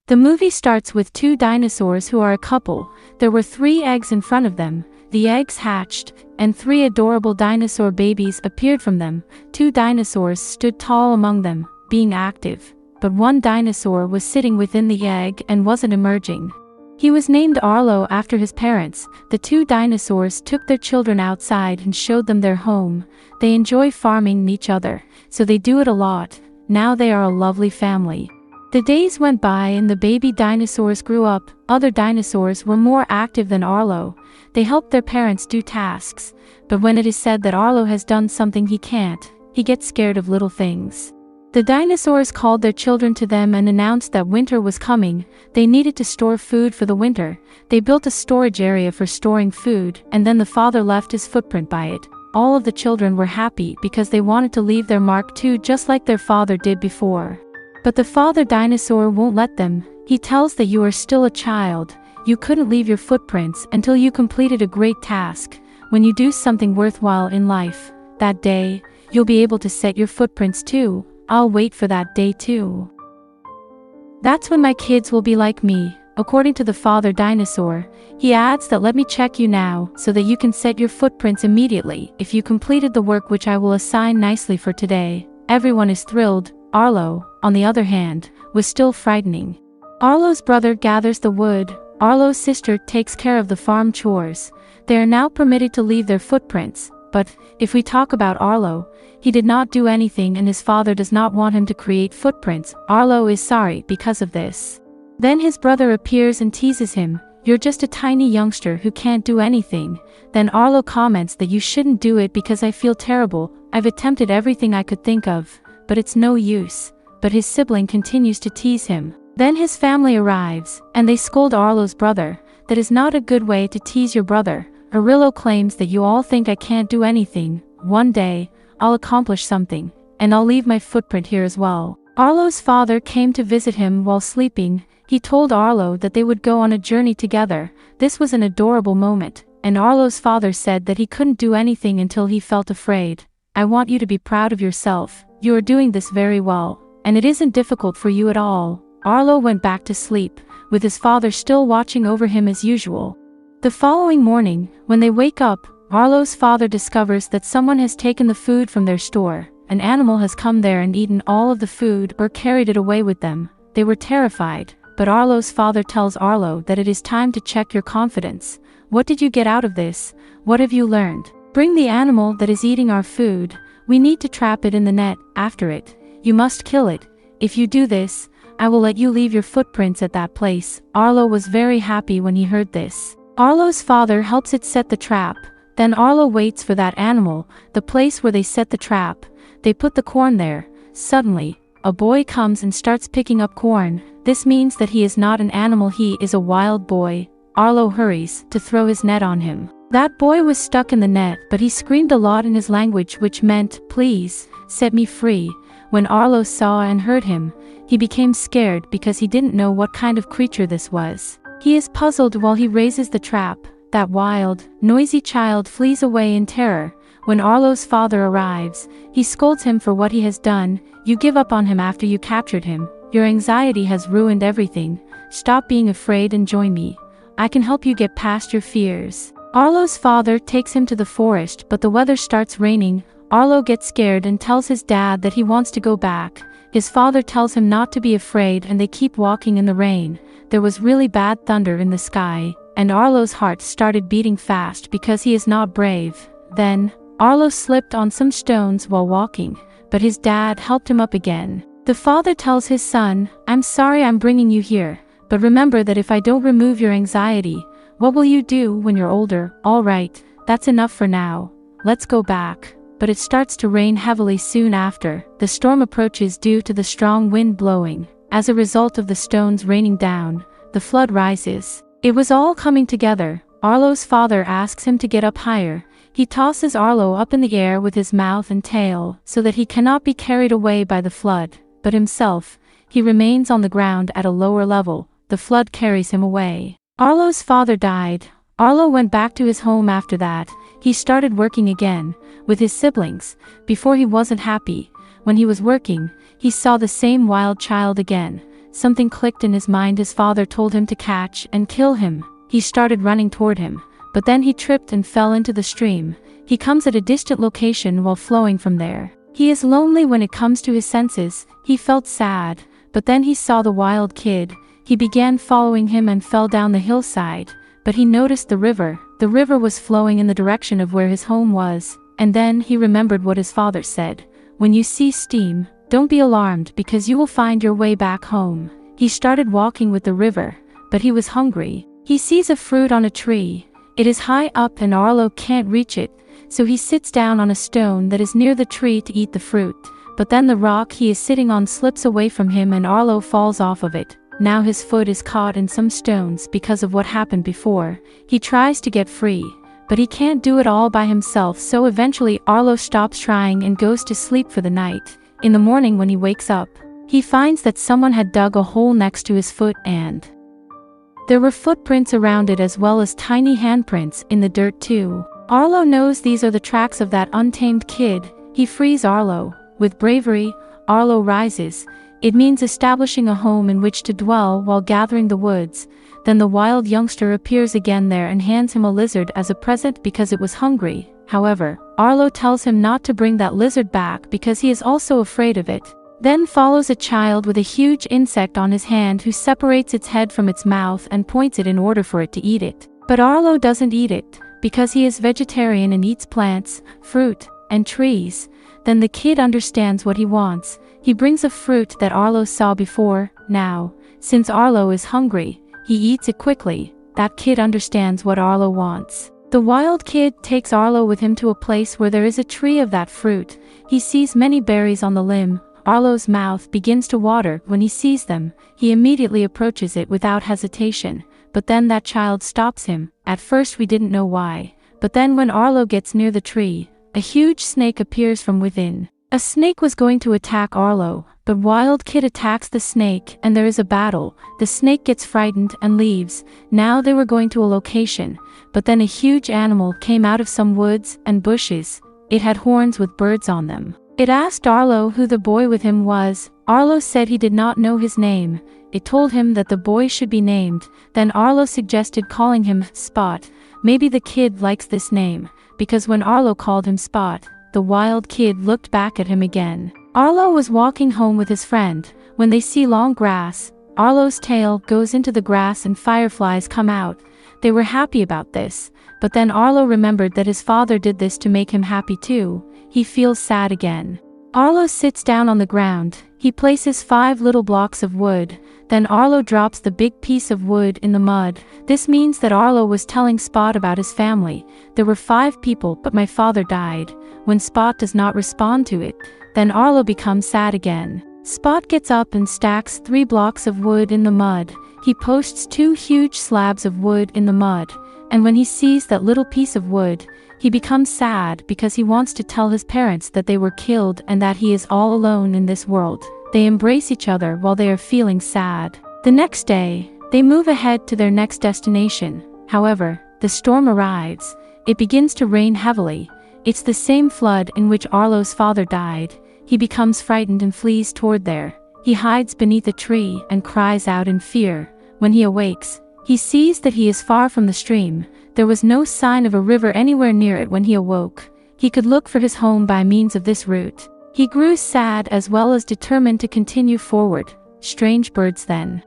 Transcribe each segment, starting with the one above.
The movie starts with two dinosaurs who are a couple. There were 3 eggs in front of them. The eggs hatched, and 3 adorable dinosaur babies appeared from them. 2 dinosaurs stood tall among them, being active. But one dinosaur was sitting within the egg and wasn't emerging. He was named Arlo after his parents. The 2 dinosaurs took their children outside and showed them their home. They enjoy farming each other, so they do it a lot. Now they are a lovely family. The days went by and the baby dinosaurs grew up. Other dinosaurs were more active than Arlo. They helped their parents do tasks. But when it is said that Arlo has done something he can't, he gets scared of little things. The dinosaurs called their children to them and announced that winter was coming. They needed to store food for the winter. They built a storage area for storing food, and then the father left his footprint by it. All of the children were happy because they wanted to leave their mark too, just like their father did before. But the father dinosaur won't let them. He tells that you are still a child. You couldn't leave your footprints until you completed a great task. When you do something worthwhile in life, that day, you'll be able to set your footprints too. I'll wait for that day too. That's when my kids will be like me, according to the father dinosaur. He adds that let me check you now, so that you can set your footprints immediately if you completed the work which I will assign nicely for today. Everyone is thrilled. Arlo, on the other hand, was still frightening. Arlo's brother gathers the wood. Arlo's sister takes care of the farm chores. They are now permitted to leave their footprints. But, if we talk about Arlo, he did not do anything and his father does not want him to create footprints. Arlo is sorry because of this. Then his brother appears and teases him. You're just a tiny youngster who can't do anything. Then Arlo comments that you shouldn't do it because I feel terrible. I've attempted everything I could think of, but it's no use. But his sibling continues to tease him. Then his family arrives, and they scold Arlo's brother. That is not a good way to tease your brother. Arillo claims that you all think I can't do anything. One day, I'll accomplish something, and I'll leave my footprint here as well. Arlo's father came to visit him while sleeping. He told Arlo that they would go on a journey together. This was an adorable moment, and Arlo's father said that he couldn't do anything until he felt afraid. I want you to be proud of yourself. You are doing this very well, and it isn't difficult for you at all. Arlo went back to sleep, with his father still watching over him as usual. The following morning, when they wake up, Arlo's father discovers that someone has taken the food from their store. An animal has come there and eaten all of the food or carried it away with them. They were terrified, but Arlo's father tells Arlo that it is time to check your confidence. What did you get out of this? What have you learned? Bring the animal that is eating our food. We need to trap it in the net. After it, you must kill it. If you do this, I will let you leave your footprints at that place. Arlo was very happy when he heard this. Arlo's father helps it set the trap. Then Arlo waits for that animal, the place where they set the trap. They put the corn there. Suddenly, a boy comes and starts picking up corn. This means that he is not an animal, he is a wild boy. Arlo hurries to throw his net on him. That boy was stuck in the net, but he screamed a lot in his language, which meant, please, set me free. When Arlo saw and heard him, he became scared because he didn't know what kind of creature this was. He is puzzled while he raises the trap. That wild, noisy child flees away in terror. When Arlo's father arrives, he scolds him for what he has done. You give up on him after you captured him. Your anxiety has ruined everything. Stop being afraid and join me. I can help you get past your fears. Arlo's father takes him to the forest, but the weather starts raining. Arlo gets scared and tells his dad that he wants to go back. His father tells him not to be afraid and they keep walking in the rain. There was really bad thunder in the sky, and Arlo's heart started beating fast because he is not brave. Then, Arlo slipped on some stones while walking, but his dad helped him up again. The father tells his son, I'm sorry I'm bringing you here, but remember that if I don't remove your anxiety, what will you do when you're older? All right, that's enough for now. Let's go back. But it starts to rain heavily soon after. The storm approaches due to the strong wind blowing. As a result of the stones raining down, the flood rises. It was all coming together. Arlo's father asks him to get up higher. He tosses Arlo up in the air with his mouth and tail so that he cannot be carried away by the flood. But himself, he remains on the ground at a lower level. The flood carries him away. Arlo's father died. Arlo went back to his home after that. He started working again, with his siblings. Before he wasn't happy. When he was working, he saw the same wild child again. something clicked in his mind. His father told him to catch and kill him. He started running toward him, but then he tripped and fell into the stream. He comes at a distant location while flowing from there. He is lonely when it comes to his senses. He felt sad, but then he saw the wild kid. He began following him and fell down the hillside, but he noticed the river. The river was flowing in the direction of where his home was, and then he remembered what his father said. When you see steam, don't be alarmed because you will find your way back home. He started walking with the river, but he was hungry. He sees a fruit on a tree. It is high up and Arlo can't reach it, so he sits down on a stone that is near the tree to eat the fruit. But then the rock he is sitting on slips away from him and Arlo falls off of it. Now his foot is caught in some stones because of what happened before. He tries to get free, but he can't do it all by himself, so eventually Arlo stops trying and goes to sleep for the night. In the morning when he wakes up, he finds that someone had dug a hole next to his foot and there were footprints around it as well as tiny handprints in the dirt too. Arlo knows these are the tracks of that untamed kid. He frees Arlo. With bravery, Arlo rises. It means establishing a home in which to dwell while gathering the woods. Then the wild youngster appears again there and hands him a lizard as a present because it was hungry. However, Arlo tells him not to bring that lizard back because he is also afraid of it. Then follows a child with a huge insect on his hand who separates its head from its mouth and points it in order for it to eat it. But Arlo doesn't eat it, because he is vegetarian and eats plants, fruit, and trees. Then the kid understands what he wants. He brings a fruit that Arlo saw before. Now, since Arlo is hungry, he eats it quickly. That kid understands what Arlo wants. The wild kid takes Arlo with him to a place where there is a tree of that fruit. He sees many berries on the limb. Arlo's mouth begins to water when he sees them. He immediately approaches it without hesitation, but then that child stops him. At first we didn't know why, but then when Arlo gets near the tree, a huge snake appears from within. A snake was going to attack Arlo, but Wild Kid attacks the snake and there is a battle. The snake gets frightened and leaves. Now they were going to a location, but then a huge animal came out of some woods and bushes. It had horns with birds on them. It asked Arlo who the boy with him was. Arlo said he did not know his name. It told him that the boy should be named. Then Arlo suggested calling him Spot. Maybe the kid likes this name, because when Arlo called him Spot, the wild kid looked back at him again. Arlo was walking home with his friend. When they see long grass, Arlo's tail goes into the grass and fireflies come out. They were happy about this, but then Arlo remembered that his father did this to make him happy too. He feels sad again. Arlo sits down on the ground. He places 5 little blocks of wood. Then Arlo drops the big piece of wood in the mud. This means that Arlo was telling Spot about his family. There were 5 people, but my father died. When Spot does not respond to it, then Arlo becomes sad again. Spot gets up and stacks 3 blocks of wood in the mud. He posts 2 huge slabs of wood in the mud. And when he sees that little piece of wood, he becomes sad because he wants to tell his parents that they were killed and that he is all alone in this world. They embrace each other while they are feeling sad. The next day, they move ahead to their next destination. However, the storm arrives. It begins to rain heavily. It's the same flood in which Arlo's father died. He becomes frightened and flees toward there. He hides beneath a tree and cries out in fear. When he awakes, he sees that he is far from the stream. There was no sign of a river anywhere near it when he awoke. He could look for his home by means of this route. He grew sad as well as determined to continue forward. Strange birds then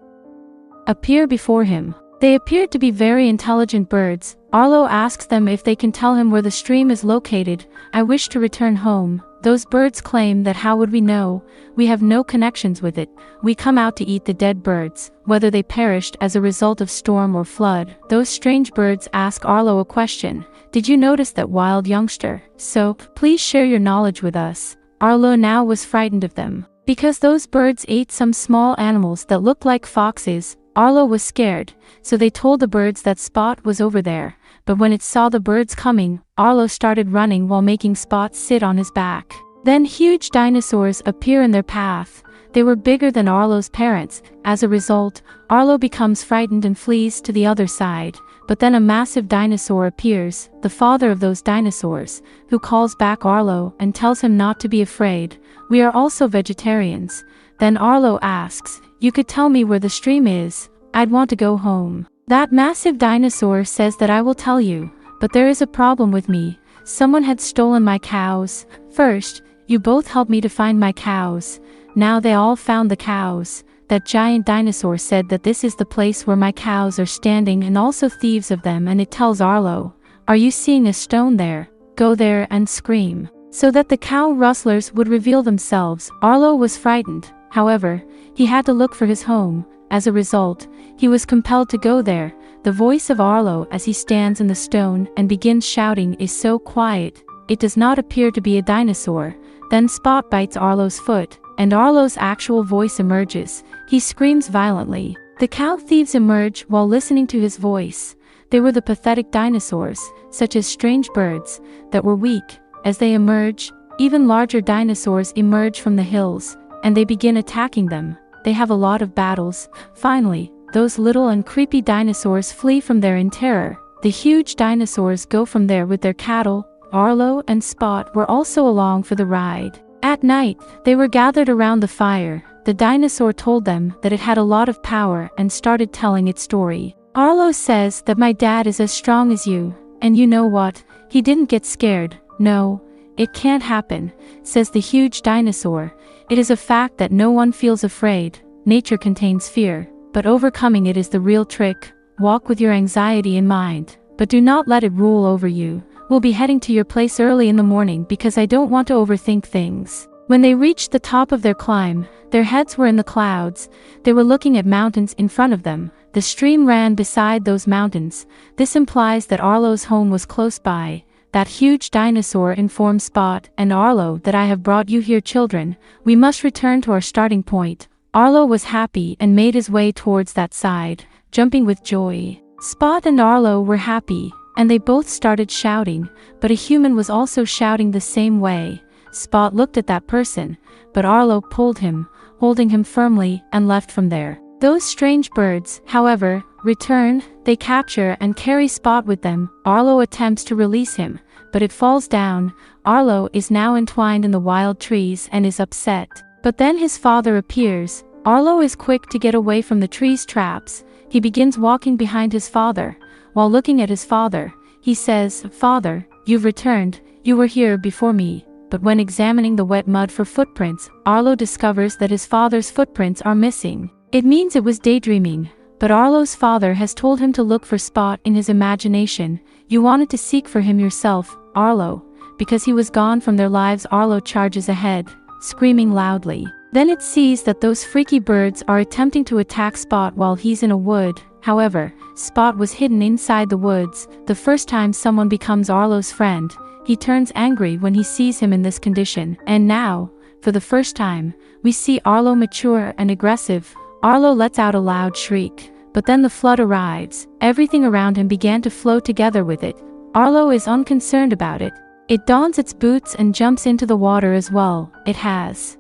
appear before him. They appeared to be very intelligent birds. Arlo asks them if they can tell him where the stream is located. I wish to return home. Those birds claim that how would we know? We have no connections with it. We come out to eat the dead birds, whether they perished as a result of storm or flood. Those strange birds ask Arlo a question. Did you notice that wild youngster? So, please share your knowledge with us. Arlo now was frightened of them. Because those birds ate some small animals that looked like foxes, Arlo was scared, so they told the birds that Spot was over there. But when it saw the birds coming, Arlo started running while making Spot sit on his back. Then huge dinosaurs appear in their path. They were bigger than Arlo's parents. As a result, Arlo becomes frightened and flees to the other side. But then a massive dinosaur appears, the father of those dinosaurs, who calls back Arlo and tells him not to be afraid. We are also vegetarians. Then Arlo asks, you could tell me where the stream is. I'd want to go home. That massive dinosaur says that I will tell you, but there is a problem with me. Someone had stolen my cows. First, you both helped me to find my cows. Now they all found the cows. That giant dinosaur said that this is the place where my cows are standing and also thieves of them, and it tells Arlo, "Are you seeing a stone there? Go there and scream." So that the cow rustlers would reveal themselves. Arlo was frightened. However, he had to look for his home. As a result, he was compelled to go there. The voice of Arlo as he stands in the stone and begins shouting is so quiet, it does not appear to be a dinosaur. Then Spot bites Arlo's foot, and Arlo's actual voice emerges. He screams violently. The cow thieves emerge while listening to his voice. They were the pathetic dinosaurs, such as strange birds, that were weak. As they emerge, even larger dinosaurs emerge from the hills, and they begin attacking them. They have a lot of battles. Finally, those little and creepy dinosaurs flee from there in terror. The huge dinosaurs go from there with their cattle. Arlo and Spot were also along for the ride. At night, they were gathered around the fire. The dinosaur told them that it had a lot of power and started telling its story. Arlo says that my dad is as strong as you, and you know what? He didn't get scared. No, it can't happen, says the huge dinosaur. It is a fact that no one feels afraid. Nature contains fear, but overcoming it is the real trick. Walk with your anxiety in mind, but do not let it rule over you. We'll be heading to your place early in the morning because I don't want to overthink things. When they reached the top of their climb, their heads were in the clouds. They were looking at mountains in front of them. The stream ran beside those mountains. This implies that Arlo's home was close by. That huge dinosaur informed Spot and Arlo that I have brought you here, children. We must return to our starting point. Arlo was happy and made his way towards that side, jumping with joy. Spot and Arlo were happy, and they both started shouting, but a human was also shouting the same way. Spot looked at that person, but Arlo pulled him, holding him firmly, and left from there. Those strange birds, however, return. They capture and carry Spot with them. Arlo attempts to release him, but it falls down. Arlo is now entwined in the wild trees and is upset. But then his father appears. Arlo is quick to get away from the tree's traps. He begins walking behind his father. While looking at his father, he says, "Father, you've returned. You were here before me." But when examining the wet mud for footprints, Arlo discovers that his father's footprints are missing. It means it was daydreaming. But Arlo's father has told him to look for Spot in his imagination. You wanted to seek for him yourself, Arlo. Because he was gone from their lives, Arlo charges ahead, screaming loudly. Then it sees that those freaky birds are attempting to attack Spot while he's in a wood. However, Spot was hidden inside the woods. The first time someone becomes Arlo's friend, he turns angry when he sees him in this condition. And now, for the first time, we see Arlo mature and aggressive. Arlo lets out a loud shriek, but then the flood arrives. Everything around him began to flow together with it. Arlo is unconcerned about it. It dons its boots and jumps into the water as well. It has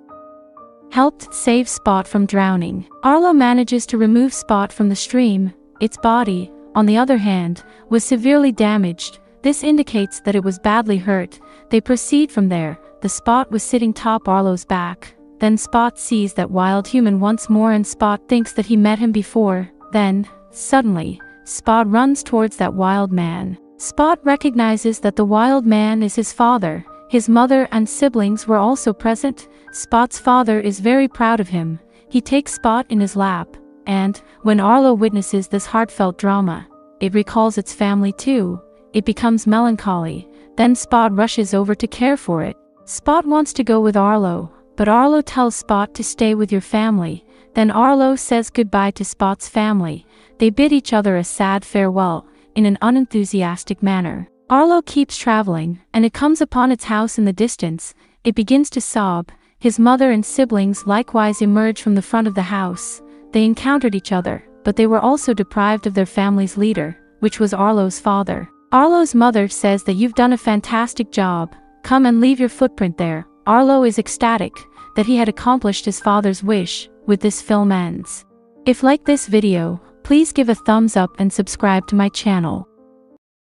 helped save Spot from drowning. Arlo manages to remove Spot from the stream. Its body, on the other hand, was severely damaged. This indicates that it was badly hurt. They proceed from there. The Spot was sitting top Arlo's back. Then Spot sees that wild human once more, and Spot thinks that he met him before. Then, suddenly, Spot runs towards that wild man. Spot recognizes that the wild man is his father. His mother and siblings were also present. Spot's father is very proud of him. He takes Spot in his lap, and, when Arlo witnesses this heartfelt drama, it recalls its family too. It becomes melancholy. Then Spot rushes over to care for it. Spot wants to go with Arlo, but Arlo tells Spot to stay with your family. Then Arlo says goodbye to Spot's family. They bid each other a sad farewell, in an unenthusiastic manner. Arlo keeps traveling, and it comes upon its house in the distance. It begins to sob. His mother and siblings likewise emerge from the front of the house. They encountered each other, but they were also deprived of their family's leader, which was Arlo's father. Arlo's mother says that you've done a fantastic job. Come and leave your footprint there. Arlo is ecstatic that he had accomplished his father's wish. With this film ends. If like this video, please give a thumbs up and subscribe to my channel.